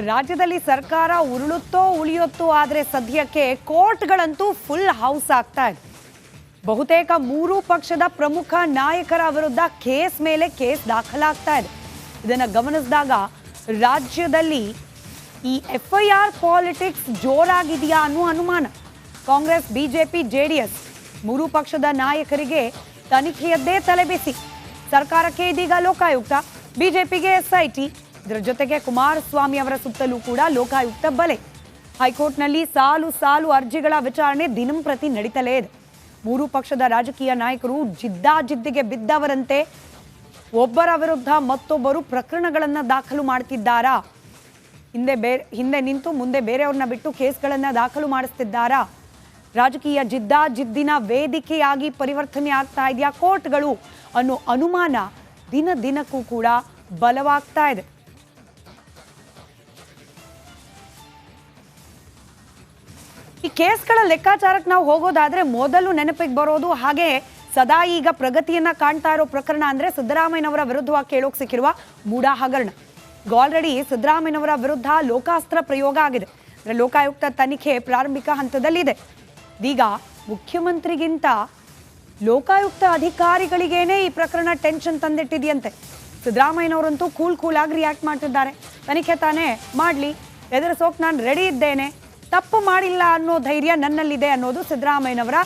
ರಾಜ್ಯದಲ್ಲಿ ಸರ್ಕಾರ ಉರುಳುತ್ತೋ ಉಳಿಯುತ್ತೋ ಆದರೆ ಸದ್ಯಕ್ಕೆ ಕೋರ್ಟ್ಗಳಂತೂ ಫುಲ್ ಹೌಸ್ ಆಗ್ತಾ ಇದೆ. ಬಹುತೇಕ ಮೂರು ಪಕ್ಷದ ಪ್ರಮುಖ ನಾಯಕರ ವಿರುದ್ಧ ಕೇಸ್ ಮೇಲೆ ಕೇಸ್ ದಾಖಲಾಗ್ತಾ ಇದೆ. ಇದನ್ನು ಗಮನಿಸಿದಾಗ ರಾಜ್ಯದಲ್ಲಿ ಈ ಎಫ್ಐಆರ್ ಪಾಲಿಟಿಕ್ಸ್ ಜೋರಾಗಿದೆಯಾ ಅನ್ನೋ ಅನುಮಾನ. ಕಾಂಗ್ರೆಸ್, ಬಿಜೆಪಿ, ಜೆಡಿಎಸ್ ಮೂರು ಪಕ್ಷದ ನಾಯಕರಿಗೆ ತನಿಖೆಯದ್ದೇ ತಲೆಬಿಸಿ. ಸರ್ಕಾರಕ್ಕೆ ಇದೀಗ ಲೋಕಾಯುಕ್ತ, ಬಿಜೆಪಿಗೆ ಎಸ್ಐಟಿ, ಇದರ ಜೊತೆಗೆ ಕುಮಾರಸ್ವಾಮಿ ಅವರ ಸುತ್ತಲೂ ಕೂಡ ಲೋಕಾಯುಕ್ತ ಬಲೆ. ಹೈಕೋರ್ಟ್ನಲ್ಲಿ ಸಾಲು ಸಾಲು ಅರ್ಜಿಗಳ ವಿಚಾರಣೆ ದಿನಂಪ್ರತಿ ನಡೀತಲೇ ಇದೆ. ಮೂರು ಪಕ್ಷದ ರಾಜಕೀಯ ನಾಯಕರು ಜಿದ್ದಾಜಿದ್ದಿಗೆ ಬಿದ್ದವರಂತೆ ಒಬ್ಬರ ವಿರುದ್ಧ ಮತ್ತೊಬ್ಬರು ಪ್ರಕರಣಗಳನ್ನು ದಾಖಲು ಮಾಡ್ತಿದ್ದಾರಾ? ಹಿಂದೆ ನಿಂತು ಮುಂದೆ ಬೇರೆಯವ್ರನ್ನ ಬಿಟ್ಟು ಕೇಸ್ಗಳನ್ನು ದಾಖಲು ಮಾಡಿಸ್ತಿದ್ದಾರಾ? ರಾಜಕೀಯ ಜಿದ್ದಾಜಿದ್ದಿನ ವೇದಿಕೆಯಾಗಿ ಪರಿವರ್ತನೆ ಆಗ್ತಾ ಇದೆಯಾ ಕೋರ್ಟ್ಗಳು ಅನ್ನೋ ಅನುಮಾನ ದಿನ ದಿನಕ್ಕೂ ಕೂಡ ಬಲವಾಗ್ತಾ ಇದೆ. ಈ ಕೇಸ್ಗಳ ಲೆಕ್ಕಾಚಾರಕ್ಕೆ ನಾವು ಹೋಗೋದಾದ್ರೆ ಮೊದಲು ನೆನಪಿಗೆ ಬರೋದು, ಹಾಗೆ ಸದಾ ಈಗ ಪ್ರಗತಿಯನ್ನ ಕಾಣ್ತಾ ಇರೋ ಪ್ರಕರಣ ಅಂದ್ರೆ ಸಿದ್ದರಾಮಯ್ಯನವರ ವಿರುದ್ಧವಾಗಿ ಕೇಳೋಕೆ ಸಿಕ್ಕಿರುವ ಮೂಡಾ ಹಗರಣ. ಆಲ್ರೆಡಿ ಸಿದ್ದರಾಮಯ್ಯನವರ ವಿರುದ್ಧ ಲೋಕಾಸ್ತ್ರ ಪ್ರಯೋಗ ಆಗಿದೆ. ಲೋಕಾಯುಕ್ತ ತನಿಖೆ ಪ್ರಾರಂಭಿಕ ಹಂತದಲ್ಲಿದೆ. ಈಗ ಮುಖ್ಯಮಂತ್ರಿಗಿಂತ ಲೋಕಾಯುಕ್ತ ಅಧಿಕಾರಿಗಳಿಗೇನೆ ಈ ಪ್ರಕರಣ ಟೆನ್ಷನ್ ತಂದಿಟ್ಟಿದೆಯಂತೆ. ಸಿದ್ದರಾಮಯ್ಯನವರಂತೂ ಕೂಲಾಗಿ ರಿಯಾಕ್ಟ್ ಮಾಡ್ತಿದ್ದಾರೆ. ತನಿಖೆ ತಾನೇ ಮಾಡಲಿ, ಎದುರಿಸೋಕೆ ನಾನು ರೆಡಿ ಇದ್ದೇನೆ, ತಪ್ಪು ಮಾಡಿಲ್ಲ ಅನ್ನೋ ಧೈರ್ಯ ನನ್ನಲ್ಲಿದೆ ಅನ್ನೋದು ಸಿದ್ದರಾಮಯ್ಯನವರ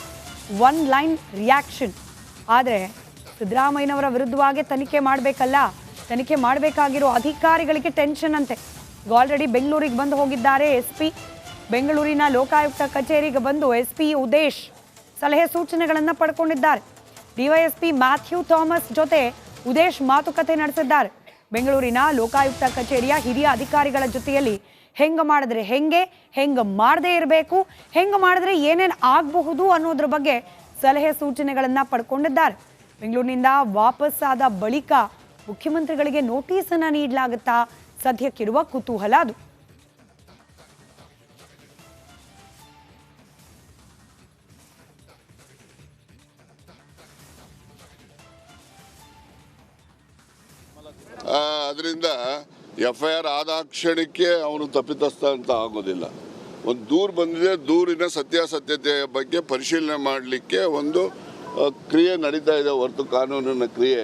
ಒನ್ ಲೈನ್ ರಿಯಾಕ್ಷನ್. ಆದರೆ ಸಿದ್ದರಾಮಯ್ಯನವರ ವಿರುದ್ಧವಾಗಿ ತನಿಖೆ ಮಾಡಬೇಕಲ್ಲ, ತನಿಖೆ ಮಾಡಬೇಕಾಗಿರೋ ಅಧಿಕಾರಿಗಳಿಗೆ ಟೆನ್ಷನ್ ಅಂತೆ. ಆಲ್ರೆಡಿ ಬೆಂಗಳೂರಿಗೆ ಬಂದು ಹೋಗಿದ್ದಾರೆ SP. ಬೆಂಗಳೂರಿನ ಲೋಕಾಯುಕ್ತ ಕಚೇರಿಗೆ ಬಂದು SP ಉದೇಶ್ ಸಲಹೆ ಸೂಚನೆಗಳನ್ನು ಪಡ್ಕೊಂಡಿದ್ದಾರೆ. DYSP ಮ್ಯಾಥ್ಯೂ ಥಾಮಸ್ ಜೊತೆ ಉದೇಶ್ ಮಾತುಕತೆ ನಡೆಸಿದ್ದಾರೆ. ಬೆಂಗಳೂರಿನ ಲೋಕಾಯುಕ್ತ ಕಚೇರಿಯ ಹಿರಿಯ ಅಧಿಕಾರಿಗಳ ಜೊತೆಯಲ್ಲಿ ಹೆಂಗ ಮಾಡಿದ್ರೆ ಹೆಂಗ ಮಾಡದೇ ಇರಬೇಕು, ಹೆಂಗ ಮಾಡಿದ್ರೆ ಏನೇನು ಆಗಬಹುದು ಅನ್ನೋದ್ರ ಬಗ್ಗೆ ಸಲಹೆ ಸೂಚನೆಗಳನ್ನು ಪಡ್ಕೊಂಡಿದ್ದಾರೆ. ಬೆಂಗಳೂರಿನಿಂದ ವಾಪಸ್ ಆದ ಬಳಿಕ ಮುಖ್ಯಮಂತ್ರಿಗಳಿಗೆ ನೋಟಿಸನ್ನು ನೀಡಲಾಗುತ್ತಾ? ಸದ್ಯಕ್ಕಿರುವ ಕುತೂಹಲ ಅದು. ಅದರಿಂದ FIR ಆದ ಕ್ಷಣಕ್ಕೆ ಅವನು ತಪ್ಪಿತಸ್ಥ ಅಂತ ಆಗೋದಿಲ್ಲ. ಒಂದು ದೂರು ಬಂದಿದೆ, ದೂರಿನ ಸತ್ಯಾಸತ್ಯತೆಯ ಬಗ್ಗೆ ಪರಿಶೀಲನೆ ಮಾಡಲಿಕ್ಕೆ ಒಂದು ಕ್ರಿಯೆ ನಡೀತಾ ಇದೆ ಹೊರತು ಕಾನೂನಿನ ಕ್ರಿಯೆ.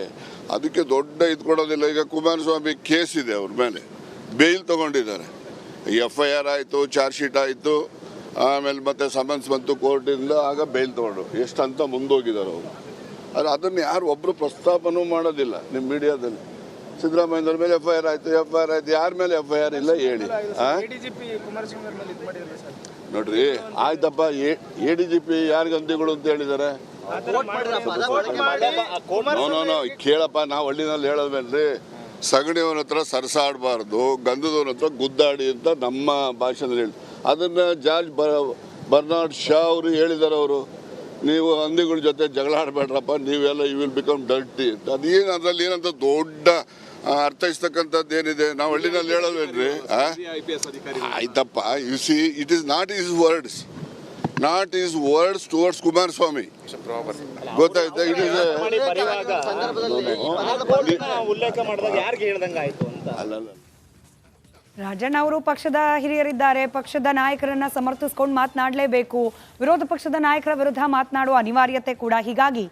ಅದಕ್ಕೆ ದೊಡ್ಡ ಇದು ಕೊಡೋದಿಲ್ಲ. ಈಗ ಕುಮಾರಸ್ವಾಮಿ ಕೇಸ್ ಇದೆ, ಅವ್ರ ಮೇಲೆ ಬೇಲ್ ತಗೊಂಡಿದ್ದಾರೆ. FIR ಆಯಿತು, ಚಾರ್ಜ್ ಶೀಟ್ ಆಯಿತು, ಆಮೇಲೆ ಮತ್ತೆ ಸಮನ್ಸ್ ಬಂತು ಕೋರ್ಟಿಂದ, ಆಗ ಬೇಲ್ ತಗೊಂಡು ಎಷ್ಟು ಅಂತ ಮುಂದೋಗಿದ್ದಾರೆ ಅವರು. ಆದರೆ ಅದನ್ನು ಯಾರು ಒಬ್ಬರು ಪ್ರಸ್ತಾಪನೂ ಮಾಡೋದಿಲ್ಲ ನಿಮ್ಮ ಮೀಡಿಯಾದಲ್ಲಿ. ಸಿದ್ದರಾಮಯ್ಯನವ್ರ ಮೇಲೆ FIR ಆಯಿತು, ಯಾರ ಮೇಲೆ FIR ಇಲ್ಲ ಹೇಳಿ. ನೋಡ್ರಿ, ಆಯ್ತಪ್ಪ, ADGP ಯಾರಿಗೆ ಅಂದಿಗಳು ಅಂತ ಹೇಳಿದ್ದಾರೆ? ನೋ ಕೇಳಪ್ಪ, ನಾವು ಹಳ್ಳಿನಲ್ಲಿ ಹೇಳೋದ್ಮೇಲೆ ಸಗಣಿಯವನ ಹತ್ರ ಸರಸಾಡಬಾರ್ದು, ಗಂಧದವನ ಹತ್ರ ಗುದ್ದಾಡಿ ಅಂತ ನಮ್ಮ ಭಾಷೆನಲ್ಲಿ ಹೇಳಿ. ಅದನ್ನು ಜಾರ್ಜ್ ಬರ್ನಾರ್ಡ್ ಶಾ ಅವರು ಹೇಳಿದ್ದಾರೆ. ಅವರು ನೀವು ಹಂದಿಗಳ ಜೊತೆ ಜಗಳ ಆಡಬೇಡ್ರಪ್ಪ, ನೀವೆಲ್ಲ ಯು ವಿಲ್ ಬಿಕಮ್ ಡರ್ಟಿ ಅಂತ. ಅದೇನು ಅದರಲ್ಲಿ ಏನಂತ ದೊಡ್ಡ ಅರ್ಥೈಸ್ತಕ್ಕಂಥದ್ದು ಏನಿದೆ? ನಾವು ಹಳ್ಳಿನಲ್ಲಿ ಹೇಳೋದ್ವೇನ್ರಿ? ಆಯ್ತಪ್ಪ, you see, it is not is words towards Kumaraswamy. ಗೊತ್ತಾಯ್ತಾ? ಇಟ್ ಈಸ್ ರಾಜಣ್ಣ ಅವರು ಪಕ್ಷದ ಹಿರಿಯರಿದ್ದಾರೆ, ಪಕ್ಷದ ನಾಯಕರನ್ನ ಸಮರ್ಥಿಸ್ಕೊಂಡು ಮಾತನಾಡಲೇಬೇಕು. ವಿರೋಧ ಪಕ್ಷದ ನಾಯಕರ ವಿರುದ್ಧ ಮಾತನಾಡುವ ಅನಿವಾರ್ಯತೆ ಕೂಡ. ಹೀಗಾಗಿ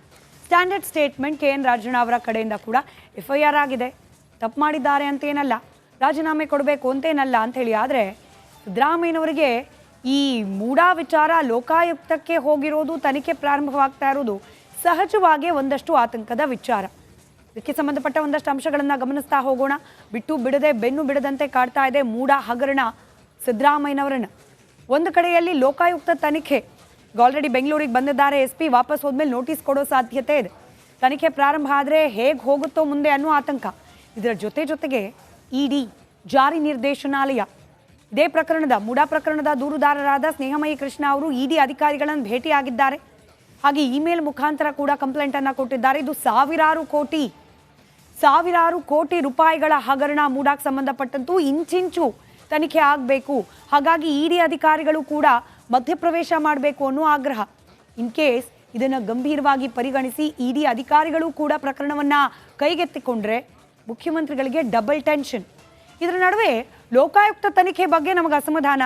ಸ್ಟ್ಯಾಂಡರ್ಡ್ ಸ್ಟೇಟ್ಮೆಂಟ್ KN ರಾಜಣ್ಣ ಅವರ ಕಡೆಯಿಂದ ಕೂಡ FIR ಆಗಿದೆ, ತಪ್ಪು ಮಾಡಿದ್ದಾರೆ ಅಂತೇನಲ್ಲ, ರಾಜೀನಾಮೆ ಕೊಡಬೇಕು ಅಂತೇನಲ್ಲ ಅಂಥೇಳಿ. ಆದರೆ ಸಿದ್ದರಾಮಯ್ಯನವರಿಗೆ ಈ ಮೂಡಾ ವಿಚಾರ ಲೋಕಾಯುಕ್ತಕ್ಕೆ ಹೋಗಿರೋದು, ತನಿಖೆ ಪ್ರಾರಂಭವಾಗ್ತಾ ಇರೋದು ಸಹಜವಾಗಿ ಒಂದಷ್ಟು ಆತಂಕದ ವಿಚಾರ. ಇದಕ್ಕೆ ಸಂಬಂಧಪಟ್ಟ ಒಂದಷ್ಟು ಅಂಶಗಳನ್ನು ಗಮನಿಸ್ತಾ ಹೋಗೋಣ. ಬಿಟ್ಟು ಬಿಡದೆ ಬೆನ್ನು ಬಿಡದಂತೆ ಕಾಡ್ತಾ ಇದೆ ಮೂಡಾ ಹಗರಣ ಸಿದ್ದರಾಮಯ್ಯನವರನ್ನು. ಒಂದು ಕಡೆಯಲ್ಲಿ ಲೋಕಾಯುಕ್ತ ತನಿಖೆ, ಆಲ್ರೆಡಿ ಬೆಂಗಳೂರಿಗೆ ಬಂದಿದ್ದಾರೆ SP. ವಾಪಸ್ ಹೋದ್ಮೇಲೆ ನೋಟಿಸ್ ಕೊಡೋ ಸಾಧ್ಯತೆ ಇದೆ. ತನಿಖೆ ಪ್ರಾರಂಭ ಆದರೆ ಹೇಗೆ ಹೋಗುತ್ತೋ ಮುಂದೆ ಅನ್ನೋ ಆತಂಕ. ಇದರ ಜೊತೆಗೆ ED, ಜಾರಿ ನಿರ್ದೇಶನಾಲಯ, ಇದೇ ಪ್ರಕರಣದ ಮೂಡಾ ಪ್ರಕರಣದ ದೂರುದಾರರಾದ ಸ್ನೇಹಮಯಿ ಕೃಷ್ಣ ಅವರು ED ಅಧಿಕಾರಿಗಳನ್ನು ಭೇಟಿಯಾಗಿದ್ದಾರೆ. ಹಾಗೆ ಇಮೇಲ್ ಮುಖಾಂತರ ಕೂಡ ಕಂಪ್ಲೇಂಟನ್ನು ಕೊಟ್ಟಿದ್ದಾರೆ. ಇದು ಸಾವಿರಾರು ಕೋಟಿ ರೂಪಾಯಿಗಳ ಹಗರಣ. ಮೂಡಾಕ್ಕೆ ಸಂಬಂಧಪಟ್ಟಂತೂ ಇಂಚಿಂಚು ತನಿಖೆ ಆಗಬೇಕು. ಹಾಗಾಗಿ ED ಅಧಿಕಾರಿಗಳು ಕೂಡ ಮಧ್ಯಪ್ರವೇಶ ಮಾಡಬೇಕು ಅನ್ನೋ ಆಗ್ರಹ. ಇನ್ ಕೇಸ್ ಇದನ್ನು ಗಂಭೀರವಾಗಿ ಪರಿಗಣಿಸಿ ED ಅಧಿಕಾರಿಗಳು ಕೂಡ ಪ್ರಕರಣವನ್ನು ಕೈಗೆತ್ತಿಕೊಂಡ್ರೆ ಮುಖ್ಯಮಂತ್ರಿಗಳಿಗೆ ಡಬಲ್ ಟೆನ್ಷನ್. ಇದರ ನಡುವೆ ಲೋಕಾಯುಕ್ತ ತನಿಖೆ ಬಗ್ಗೆ ನಮಗೆ ಅಸಮಾಧಾನ,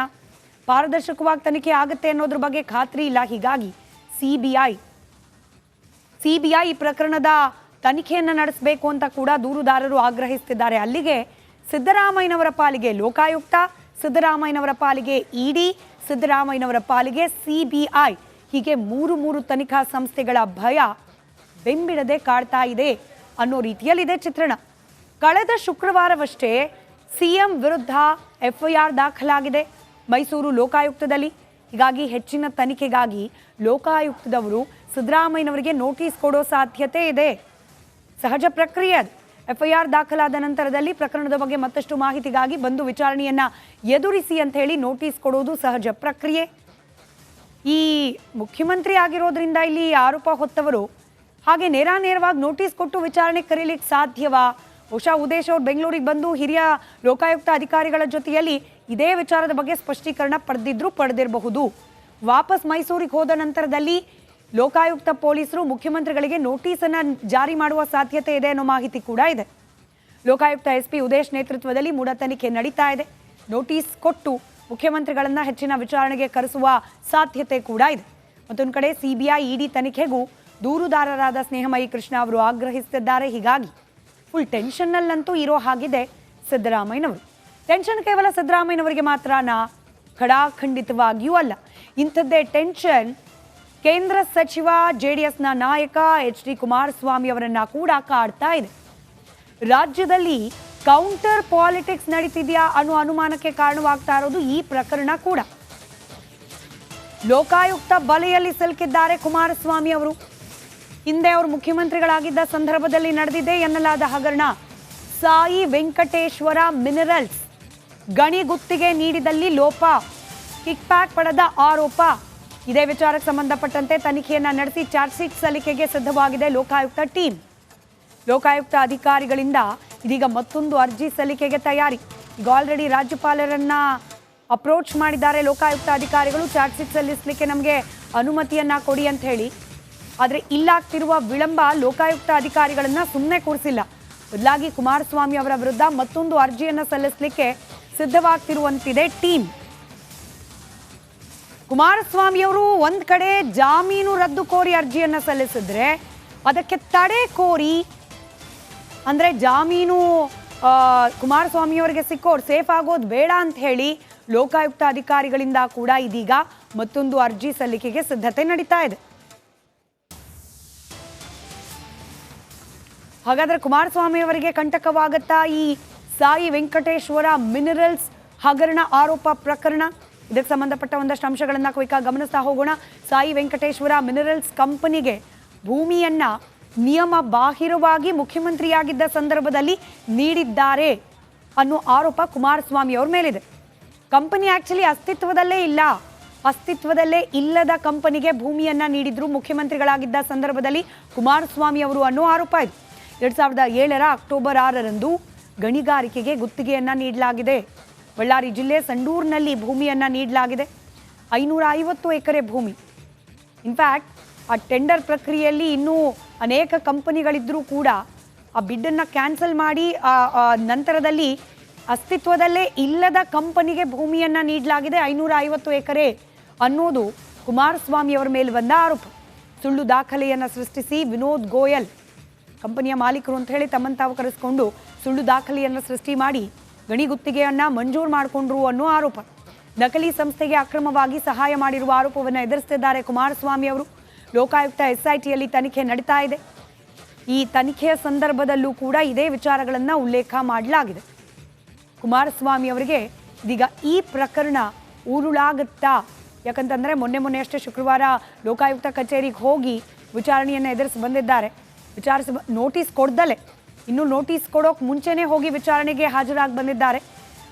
ಪಾರದರ್ಶಕವಾಗಿ ತನಿಖೆ ಆಗುತ್ತೆ ಅನ್ನೋದ್ರ ಬಗ್ಗೆ ಖಾತ್ರಿ ಇಲ್ಲ. ಹೀಗಾಗಿ ಸಿಬಿಐ ಈ ಪ್ರಕರಣದ ತನಿಖೆಯನ್ನು ನಡೆಸಬೇಕು ಅಂತ ಕೂಡ ದೂರುದಾರರು ಆಗ್ರಹಿಸುತ್ತಿದ್ದಾರೆ. ಅಲ್ಲಿಗೆ ಸಿದ್ದರಾಮಯ್ಯನವರ ಪಾಲಿಗೆ ಲೋಕಾಯುಕ್ತ, ಸಿದ್ದರಾಮಯ್ಯನವರ ಪಾಲಿಗೆ ಇಡಿ, ಸಿದ್ದರಾಮಯ್ಯನವರ ಪಾಲಿಗೆ ಸಿಬಿಐ, ಹೀಗೆ ಮೂರು ತನಿಖಾ ಸಂಸ್ಥೆಗಳ ಭಯ ಬೆಂಬಿಡದೆ ಕಾಡ್ತಾ ಇದೆ ಅನ್ನೋ ರೀತಿಯಲ್ಲಿದೆ ಚಿತ್ರಣ. ಕಳೆದ ಶುಕ್ರವಾರವಷ್ಟೇ ಸಿಎಂ ವಿರುದ್ಧ ಎಫ್ಐಆರ್ ದಾಖಲಾಗಿದೆ ಮೈಸೂರು ಲೋಕಾಯುಕ್ತದಲ್ಲಿ. ಹೀಗಾಗಿ ಹೆಚ್ಚಿನ ತನಿಖೆಗಾಗಿ ಲೋಕಾಯುಕ್ತದವರು ಸಿದ್ದರಾಮಯ್ಯನವರಿಗೆ ನೋಟಿಸ್ ಕೊಡೋ ಸಾಧ್ಯತೆ ಇದೆ. ಸಹಜ ಪ್ರಕ್ರಿಯೆ ಅದು. ಎಫ್ಐಆರ್ ದಾಖಲಾದ ನಂತರದಲ್ಲಿ ಪ್ರಕರಣದ ಬಗ್ಗೆ ಮತ್ತಷ್ಟು ಮಾಹಿತಿಗಾಗಿ ಬಂದು ವಿಚಾರಣೆಯನ್ನ ಎದುರಿಸಿ ಅಂತ ಹೇಳಿ ನೋಟಿಸ್ ಕೊಡೋದು ಸಹಜ ಪ್ರಕ್ರಿಯೆ. ಈ ಮುಖ್ಯಮಂತ್ರಿ ಆಗಿರೋದ್ರಿಂದ ಇಲ್ಲಿ ಆರೋಪ ಹೊತ್ತವರು ಹಾಗೆ ನೇರವಾಗಿ ನೋಟಿಸ್ ಕೊಟ್ಟು ವಿಚಾರಣೆ ಕರೀಲಿಕ್ಕೆ ಸಾಧ್ಯವಾ? ಬಹುಶಃ ಉದೇಶ್ ಅವರು ಬೆಂಗಳೂರಿಗೆ ಬಂದು ಹಿರಿಯ ಲೋಕಾಯುಕ್ತ ಅಧಿಕಾರಿಗಳ ಜೊತೆಯಲ್ಲಿ ಇದೇ ವಿಚಾರದ ಬಗ್ಗೆ ಸ್ಪಷ್ಟೀಕರಣ ಪಡೆದಿರಬಹುದು. ವಾಪಸ್ ಮೈಸೂರಿಗೆ ಹೋದ ನಂತರದಲ್ಲಿ ಲೋಕಾಯುಕ್ತ ಪೊಲೀಸರು ಮುಖ್ಯಮಂತ್ರಿಗಳಿಗೆ ನೋಟಿಸನ್ನು ಜಾರಿ ಮಾಡುವ ಸಾಧ್ಯತೆ ಇದೆ ಅನ್ನೋ ಮಾಹಿತಿ ಕೂಡ ಇದೆ. ಲೋಕಾಯುಕ್ತ ಎಸ್ಪಿ ಉದೇಶ್ ನೇತೃತ್ವದಲ್ಲಿ ಮೂಢ ತನಿಖೆ ನಡೀತಾ ಇದೆ. ನೋಟಿಸ್ ಕೊಟ್ಟು ಮುಖ್ಯಮಂತ್ರಿಗಳನ್ನ ಹೆಚ್ಚಿನ ವಿಚಾರಣೆಗೆ ಕರೆಸುವ ಸಾಧ್ಯತೆ ಕೂಡ ಇದೆ. ಮತ್ತೊಂದು ಕಡೆ ಸಿಬಿಐ ಇಡಿ ತನಿಖೆಗೂ ದೂರುದಾರರಾದ ಸ್ನೇಹಮಯಿ ಕೃಷ್ಣ ಅವರು ಆಗ್ರಹಿಸುತ್ತಿದ್ದಾರೆ. ಹೀಗಾಗಿ ಫುಲ್ ಟೆನ್ಷನ್ನಲ್ಲಂತೂ ಇರೋ ಹಾಗಿದೆ ಸಿದ್ದರಾಮಯ್ಯನವರು. ಟೆನ್ಷನ್ ಕೇವಲ ಸಿದ್ದರಾಮಯ್ಯನವರಿಗೆ ಮಾತ್ರನಾ? ಖಂಡಿತವಾಗಿಯೂ ಅಲ್ಲ. ಇಂಥದ್ದೇ ಟೆನ್ಷನ್ ಕೇಂದ್ರ ಸಚಿವ ಜೆಡಿಎಸ್ನ ನಾಯಕ ಎಚ್ ಡಿ ಕುಮಾರಸ್ವಾಮಿ ಅವರನ್ನ ಕೂಡ ಕಾಡ್ತಾ ಇದೆ. ರಾಜ್ಯದಲ್ಲಿ ಕೌಂಟರ್ ಪಾಲಿಟಿಕ್ಸ್ ನಡೀತಿದೆಯಾ ಅನ್ನೋ ಅನುಮಾನಕ್ಕೆ ಕಾರಣವಾಗ್ತಾ ಇರೋದು ಈ ಪ್ರಕರಣ ಕೂಡ. ಲೋಕಾಯುಕ್ತ ಬಲೆಯಲ್ಲಿ ಸಿಲುಕಿದ್ದಾರೆ ಕುಮಾರಸ್ವಾಮಿ ಅವರು. ಹಿಂದೆ ಅವರು ಮುಖ್ಯಮಂತ್ರಿಗಳಾಗಿದ್ದ ಸಂದರ್ಭದಲ್ಲಿ ನಡೆದಿದೆ ಎನ್ನಲಾದ ಹಗರಣ. ಸಾಯಿ ವೆಂಕಟೇಶ್ವರ ಮಿನರಲ್ಸ್ ಗಣಿ ಗುತ್ತಿಗೆ ನೀಡಿದಲ್ಲಿ ಲೋಪ, ಕಿಕ್ ಬ್ಯಾಕ್ ಪಡೆದ ಆರೋಪ. ಇದೇ ವಿಚಾರಕ್ಕೆ ಸಂಬಂಧಪಟ್ಟಂತೆ ತನಿಖೆಯನ್ನ ನಡೆಸಿ ಚಾರ್ಜ್ ಶೀಟ್ ಸಲ್ಲಿಕೆಗೆ ಸಿದ್ಧವಾಗಿದೆ ಲೋಕಾಯುಕ್ತ ಟೀಮ್. ಲೋಕಾಯುಕ್ತ ಅಧಿಕಾರಿಗಳಿಂದ ಇದೀಗ ಮತ್ತೊಂದು ಅರ್ಜಿ ಸಲ್ಲಿಕೆಗೆ ತಯಾರಿ. ಈಗ ಆಲ್ರೆಡಿ ರಾಜ್ಯಪಾಲರನ್ನ ಅಪ್ರೋಚ್ ಮಾಡಿದ್ದಾರೆ ಲೋಕಾಯುಕ್ತ ಅಧಿಕಾರಿಗಳು. ಚಾರ್ಜ್ ಶೀಟ್ ಸಲ್ಲಿಸಲಿಕ್ಕೆ ನಮಗೆ ಅನುಮತಿಯನ್ನ ಕೊಡಿ ಅಂತ ಹೇಳಿ. ಆದರೆ ಇಲ್ಲಾಗ್ತಿರುವ ವಿಳಂಬ ಲೋಕಾಯುಕ್ತ ಅಧಿಕಾರಿಗಳನ್ನ ಸುಮ್ಮನೆ ಕೂರಿಸಿಲ್ಲ. ಬದಲಾಗಿ ಕುಮಾರಸ್ವಾಮಿ ಅವರ ವಿರುದ್ಧ ಮತ್ತೊಂದು ಅರ್ಜಿಯನ್ನು ಸಲ್ಲಿಸಲಿಕ್ಕೆ ಸಿದ್ಧವಾಗ್ತಿರುವಂತಿದೆ ಟೀಮ್. ಕುಮಾರಸ್ವಾಮಿ ಅವರು ಒಂದ್ ಕಡೆ ಜಾಮೀನು ರದ್ದು ಕೋರಿ ಅರ್ಜಿಯನ್ನ ಸಲ್ಲಿಸಿದ್ರೆ ಅದಕ್ಕೆ ತಡೆ ಕೋರಿ, ಅಂದ್ರೆ ಜಾಮೀನು ಕುಮಾರಸ್ವಾಮಿ ಅವರಿಗೆ ಸಿಕ್ಕೋರು ಸೇಫ್ ಆಗೋದು ಬೇಡ ಅಂತ ಹೇಳಿ ಲೋಕಾಯುಕ್ತ ಅಧಿಕಾರಿಗಳಿಂದ ಕೂಡ ಇದೀಗ ಮತ್ತೊಂದು ಅರ್ಜಿ ಸಲ್ಲಿಕೆಗೆ ಸಿದ್ಧತೆ ನಡೀತಾ ಇದೆ. ಹಾಗಾದ್ರೆ ಕುಮಾರಸ್ವಾಮಿ ಅವರಿಗೆ ಕಂಟಕವಾಗತ್ತಾ ಈ ಸಾಯಿ ವೆಂಕಟೇಶ್ವರ ಮಿನರಲ್ಸ್ ಹಗರಣ ಆರೋಪ ಪ್ರಕರಣ? ಇದಕ್ಕೆ ಸಂಬಂಧಪಟ್ಟ ಒಂದಷ್ಟು ಅಂಶಗಳನ್ನ ಕ್ವಿಕ್ಕಾಗಿ ಗಮನಿಸ್ತಾ ಹೋಗೋಣ. ಸಾಯಿ ವೆಂಕಟೇಶ್ವರ ಮಿನರಲ್ಸ್ ಕಂಪನಿಗೆ ಭೂಮಿಯನ್ನ ನಿಯಮ ಬಾಹಿರವಾಗಿ ಮುಖ್ಯಮಂತ್ರಿಯಾಗಿದ್ದ ಸಂದರ್ಭದಲ್ಲಿ ನೀಡಿದ್ದಾರೆ ಅನ್ನೋ ಆರೋಪ ಕುಮಾರಸ್ವಾಮಿ ಅವ್ರ ಮೇಲಿದೆ. ಕಂಪನಿ ಆಕ್ಚುಲಿ ಅಸ್ತಿತ್ವದಲ್ಲೇ ಇಲ್ಲದ ಕಂಪನಿಗೆ ಭೂಮಿಯನ್ನ ನೀಡಿದ್ರು ಮುಖ್ಯಮಂತ್ರಿಗಳಾಗಿದ್ದ ಸಂದರ್ಭದಲ್ಲಿ ಕುಮಾರಸ್ವಾಮಿ ಅವರು ಅನ್ನೋ ಆರೋಪ ಇದೆ. 2007 ಅಕ್ಟೋಬರ್ 6ರಂದು ಗಣಿಗಾರಿಕೆಗೆ ಗುತ್ತಿಗೆಯನ್ನ ನೀಡಲಾಗಿದೆ. ಬಳ್ಳಾರಿ ಜಿಲ್ಲೆ ಸಂಡೂರಿನಲ್ಲಿ ಭೂಮಿಯನ್ನ ನೀಡಲಾಗಿದೆ. 550 ಎಕರೆ ಭೂಮಿ. ಇನ್ಫ್ಯಾಕ್ಟ್ ಆ ಟೆಂಡರ್ ಪ್ರಕ್ರಿಯೆಯಲ್ಲಿ ಇನ್ನೂ ಅನೇಕ ಕಂಪನಿಗಳಿದ್ರೂ ಕೂಡ ಆ ಬಿಡ್ಡನ್ನು ಕ್ಯಾನ್ಸಲ್ ಮಾಡಿ ನಂತರದಲ್ಲಿ ಅಸ್ತಿತ್ವದಲ್ಲೇ ಇಲ್ಲದ ಕಂಪನಿಗೆ ಭೂಮಿಯನ್ನ ನೀಡಲಾಗಿದೆ 550 ಎಕರೆ ಅನ್ನೋದು ಕುಮಾರಸ್ವಾಮಿ ಅವರ ಮೇಲೆ ಬಂದ ಆರೋಪ. ಸುಳ್ಳು ದಾಖಲೆಯನ್ನು ಸೃಷ್ಟಿಸಿ ವಿನೋದ್ ಗೋಯಲ್ ಕಂಪನಿಯ ಮಾಲೀಕರು ಅಂತ ಹೇಳಿ ತಮ್ಮನ್ನು ತಾವು ಕರೆಸಿಕೊಂಡು ಸುಳ್ಳು ದಾಖಲೆಯನ್ನು ಸೃಷ್ಟಿ ಮಾಡಿ ಗಣಿ ಗುತ್ತಿಗೆಯನ್ನ ಮಂಜೂರು ಮಾಡಿಕೊಂಡ್ರು ಅನ್ನೋ ಆರೋಪ. ನಕಲಿ ಸಂಸ್ಥೆಗೆ ಅಕ್ರಮವಾಗಿ ಸಹಾಯ ಮಾಡಿರುವ ಆರೋಪವನ್ನು ಎದುರಿಸುತ್ತಿದ್ದಾರೆ ಕುಮಾರಸ್ವಾಮಿ ಅವರು. ಲೋಕಾಯುಕ್ತ SITಯಲ್ಲಿ ತನಿಖೆ ನಡೀತಾ ಇದೆ. ಈ ತನಿಖೆಯ ಸಂದರ್ಭದಲ್ಲೂ ಕೂಡ ಇದೇ ವಿಚಾರಗಳನ್ನು ಉಲ್ಲೇಖ ಮಾಡಲಾಗಿದೆ. ಕುಮಾರಸ್ವಾಮಿ ಅವರಿಗೆ ಇದೀಗ ಈ ಪ್ರಕರಣ ಉರುಳಾಗುತ್ತಾ? ಯಾಕಂತಂದ್ರೆ ಮೊನ್ನೆ ಅಷ್ಟೇ ಶುಕ್ರವಾರ ಲೋಕಾಯುಕ್ತ ಕಚೇರಿಗೆ ಹೋಗಿ ವಿಚಾರಣೆಯನ್ನು ಎದುರಿಸಿ ಬಂದಿದ್ದಾರೆ. ನೋಟಿಸ್ ಕೊಡ್ದಲೆ ಇನ್ನು ನೋಟಿಸ್ ಕೊಡೋಕೆ ಮುಂಚೆನೇ ಹೋಗಿ ವಿಚಾರಣೆಗೆ ಹಾಜರಾಗಿ ಬಂದಿದ್ದಾರೆ.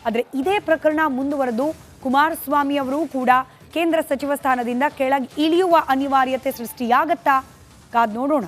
ಆದರೆ ಇದೇ ಪ್ರಕರಣ ಮುಂದುವರೆದು ಕುಮಾರಸ್ವಾಮಿ ಅವರು ಕೂಡ ಕೇಂದ್ರ ಸಚಿವ ಸ್ಥಾನದಿಂದ ಕೆಳಗೆ ಇಳಿಯುವ ಅನಿವಾರ್ಯತೆ ಸೃಷ್ಟಿಯಾಗತ್ತಾ? ಕಾದ್ ನೋಡೋಣ.